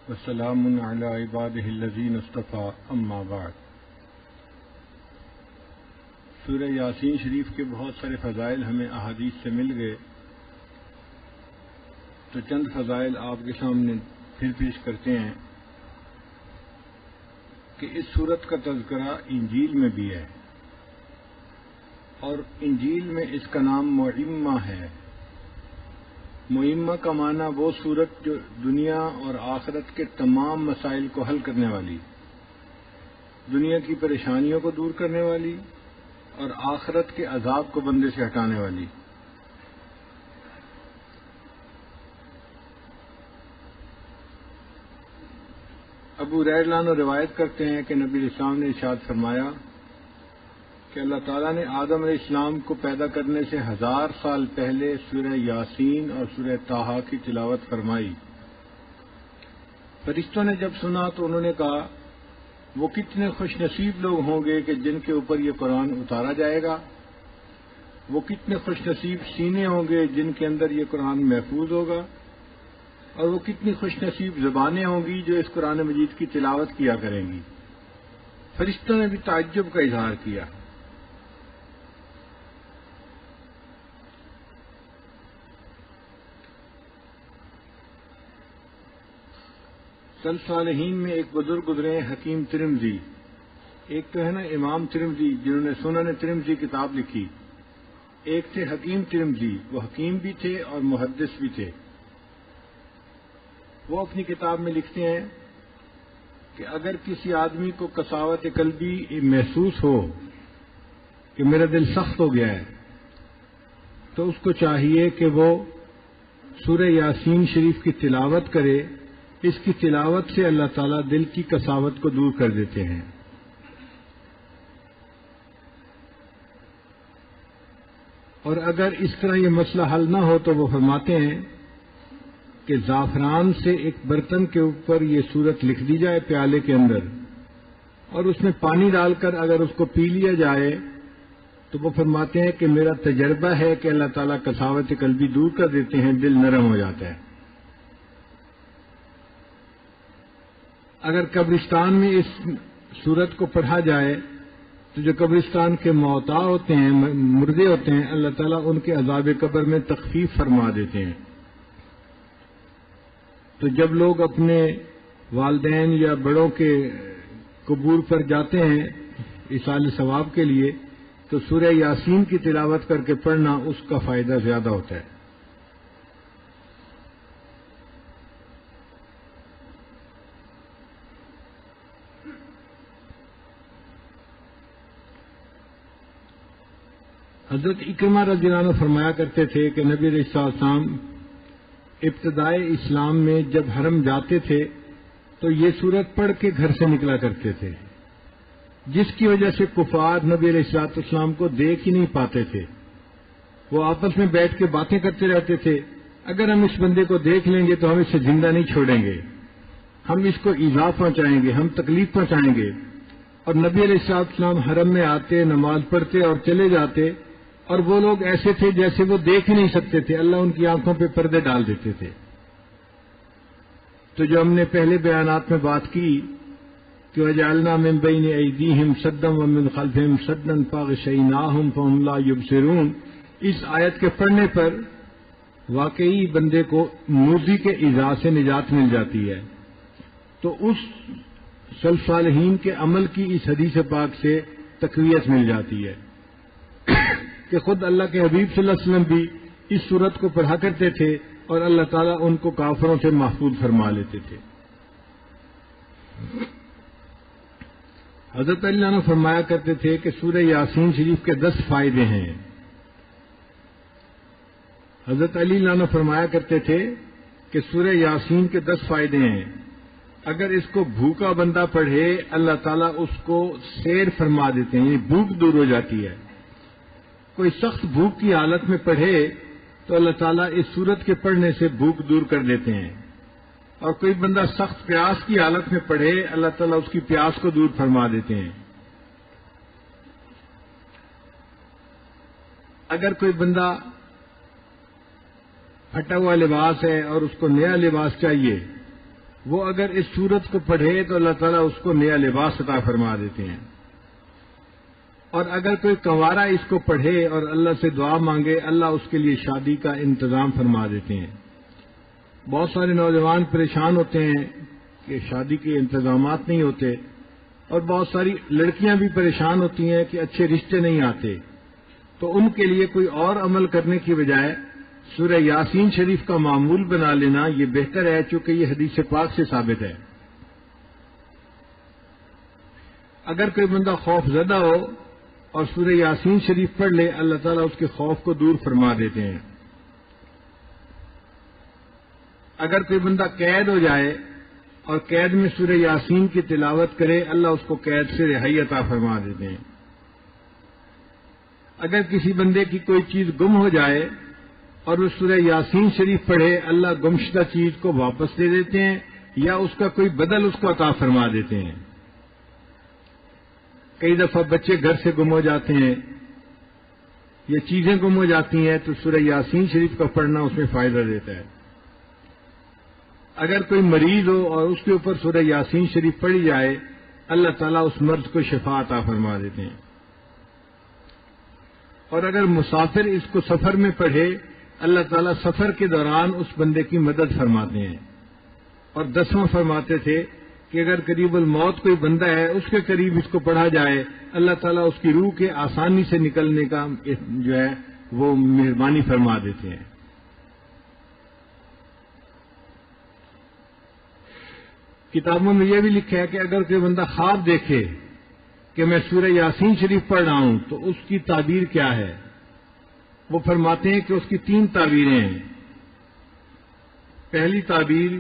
وسلام علی عبادہ الذین اصطفیٰ اما بعد۔ سورہ یاسین شریف کے بہت سارے فضائل ہمیں احادیث سے مل گئے، تو چند فضائل آپ کے سامنے پھر پیش کرتے ہیں کہ اس سورت کا تذکرہ انجیل میں بھی ہے، اور انجیل میں اس کا نام معمہ ہے۔ معمہ کا معنی وہ سورت جو دنیا اور آخرت کے تمام مسائل کو حل کرنے والی، دنیا کی پریشانیوں کو دور کرنے والی اور آخرت کے عذاب کو بندے سے ہٹانے والی۔ ابو ہریرہ عنہ روایت کرتے ہیں کہ نبی علیہ السلام نے ارشاد فرمایا کہ اللہ تعالیٰ نے آدم علیہ السلام کو پیدا کرنے سے 1000 سال پہلے سورہ یاسین اور سورہ طٰہٰ کی تلاوت فرمائی۔ فرشتوں نے جب سنا تو انہوں نے کہا، وہ کتنے خوش نصیب لوگ ہوں گے کہ جن کے اوپر یہ قرآن اتارا جائے گا، وہ کتنے خوش نصیب سینے ہوں گے جن کے اندر یہ قرآن محفوظ ہوگا، اور وہ کتنی خوش نصیب زبانیں ہوں گی جو اس قرآن مجید کی تلاوت کیا کریں گی۔ فرشتوں نے بھی تعجب کا اظہار کیا۔ سلف صالحین میں ایک بزرگ گزرے حکیم ترمذی، ایک تو ہے نا امام ترمذی جنہوں نے سنن ترمذی کتاب لکھی، ایک تھے حکیم ترمذی، وہ حکیم بھی تھے اور محدث بھی تھے۔ وہ اپنی کتاب میں لکھتے ہیں کہ اگر کسی آدمی کو قساوت قلبی محسوس ہو کہ میرا دل سخت ہو گیا ہے، تو اس کو چاہیے کہ وہ سورہ یاسین شریف کی تلاوت کرے۔ اس کی تلاوت سے اللہ تعالیٰ دل کی قساوت کو دور کر دیتے ہیں۔ اور اگر اس طرح یہ مسئلہ حل نہ ہو تو وہ فرماتے ہیں کہ زعفران سے ایک برتن کے اوپر یہ سورت لکھ دی جائے پیالے کے اندر، اور اس میں پانی ڈال کر اگر اس کو پی لیا جائے تو وہ فرماتے ہیں کہ میرا تجربہ ہے کہ اللہ تعالیٰ قساوت قلبی دور کر دیتے ہیں، دل نرم ہو جاتا ہے۔ اگر قبرستان میں اس سورت کو پڑھا جائے تو جو قبرستان کے موتا ہوتے ہیں، مردے ہوتے ہیں، اللہ تعالیٰ ان کے عذاب قبر میں تخفیف فرما دیتے ہیں۔ تو جب لوگ اپنے والدین یا بڑوں کے قبور پر جاتے ہیں ایصال ثواب کے لیے، تو سورہ یاسین کی تلاوت کر کے پڑھنا اس کا فائدہ زیادہ ہوتا ہے۔ حضرت اکرمہ رضی اللہ عنہ فرمایا کرتے تھے کہ نبی علیہ السلام ابتدائے اسلام میں جب حرم جاتے تھے تو یہ سورت پڑھ کے گھر سے نکلا کرتے تھے، جس کی وجہ سے کفار نبی علیہ السلام کو دیکھ ہی نہیں پاتے تھے۔ وہ آپس میں بیٹھ کے باتیں کرتے رہتے تھے، اگر ہم اس بندے کو دیکھ لیں گے تو ہم اسے زندہ نہیں چھوڑیں گے، ہم اس کو ایذا پہنچائیں گے، ہم تکلیف پہنچائیں گے۔ اور نبی علیہ السلام حرم میں آتے، نماز پڑھتے اور چلے جاتے، اور وہ لوگ ایسے تھے جیسے وہ دیکھ ہی نہیں سکتے تھے، اللہ ان کی آنکھوں پہ پردے ڈال دیتے تھے۔ تو جو ہم نے پہلے بیانات میں بات کی کہ وَجَعَلْنَا مِن بَيْنِ أَيْدِيهِمْ سَدًّا وَمِن خَلْفِهِمْ سَدًّا فَأَغْشَيْنَاهُمْ فَهُمْ لَا يُبْصِرُونَ، اس آیت کے پڑھنے پر واقعی بندے کو موذی کے ایذا سے نجات مل جاتی ہے۔ تو اس سلف صالحین کے عمل کی اس حدیث پاک سے تقویت مل جاتی ہے کہ خود اللہ کے حبیب صلی اللہ علیہ وسلم بھی اس سورت کو پڑھا کرتے تھے اور اللہ تعالیٰ ان کو کافروں سے محفوظ فرما لیتے تھے۔ حضرت علی عنہ فرمایا کرتے تھے کہ سورہ یاسین شریف کے 10 فائدے ہیں۔ حضرت علی عنہ فرمایا کرتے تھے کہ سورہ یاسین کے 10 فائدے ہیں، اگر اس کو بھوکا بندہ پڑھے اللہ تعالیٰ اس کو سیر فرما دیتے ہیں، یعنی بھوک دور ہو جاتی ہے۔ کوئی سخت بھوک کی حالت میں پڑھے تو اللہ تعالیٰ اس سورت کے پڑھنے سے بھوک دور کر دیتے ہیں، اور کوئی بندہ سخت پیاس کی حالت میں پڑھے اللہ تعالیٰ اس کی پیاس کو دور فرما دیتے ہیں۔ اگر کوئی بندہ پھٹا ہوا لباس ہے اور اس کو نیا لباس چاہیے، وہ اگر اس سورت کو پڑھے تو اللہ تعالیٰ اس کو نیا لباس عطا فرما دیتے ہیں۔ اور اگر کوئی کنوارا اس کو پڑھے اور اللہ سے دعا مانگے، اللہ اس کے لیے شادی کا انتظام فرما دیتے ہیں۔ بہت سارے نوجوان پریشان ہوتے ہیں کہ شادی کے انتظامات نہیں ہوتے، اور بہت ساری لڑکیاں بھی پریشان ہوتی ہیں کہ اچھے رشتے نہیں آتے، تو ان کے لیے کوئی اور عمل کرنے کی بجائے سورہ یاسین شریف کا معمول بنا لینا یہ بہتر ہے، چونکہ یہ حدیث پاک سے ثابت ہے۔ اگر کوئی بندہ خوف زدہ ہو اور سورہ یاسین شریف پڑھ لے، اللہ تعالیٰ اس کے خوف کو دور فرما دیتے ہیں۔ اگر کوئی بندہ قید ہو جائے اور قید میں سورہ یاسین کی تلاوت کرے، اللہ اس کو قید سے رہائی عطا فرما دیتے ہیں۔ اگر کسی بندے کی کوئی چیز گم ہو جائے اور وہ سورہ یاسین شریف پڑھے، اللہ گمشدہ چیز کو واپس دے دیتے ہیں یا اس کا کوئی بدل اس کو عطا فرما دیتے ہیں۔ کئی دفعہ بچے گھر سے گم ہو جاتے ہیں یا چیزیں گم ہو جاتی ہیں، تو سورہ یاسین شریف کا پڑھنا اس میں فائدہ دیتا ہے۔ اگر کوئی مریض ہو اور اس کے اوپر سورہ یاسین شریف پڑھی جائے، اللہ تعالیٰ اس مرض کو شفا عطا فرما دیتے ہیں۔ اور اگر مسافر اس کو سفر میں پڑھے، اللہ تعالیٰ سفر کے دوران اس بندے کی مدد فرماتے ہیں۔ اور 10واں فرماتے تھے کہ اگر قریب الموت کوئی بندہ ہے، اس کے قریب اس کو پڑھا جائے، اللہ تعالیٰ اس کی روح کے آسانی سے نکلنے کا جو ہے وہ مہربانی فرما دیتے ہیں۔ کتابوں میں یہ بھی لکھا ہے کہ اگر کوئی بندہ خواب دیکھے کہ میں سورہ یاسین شریف پڑھ رہا ہوں تو اس کی تعبیر کیا ہے؟ وہ فرماتے ہیں کہ اس کی 3 تعبیریں ہیں۔ پہلی تعبیر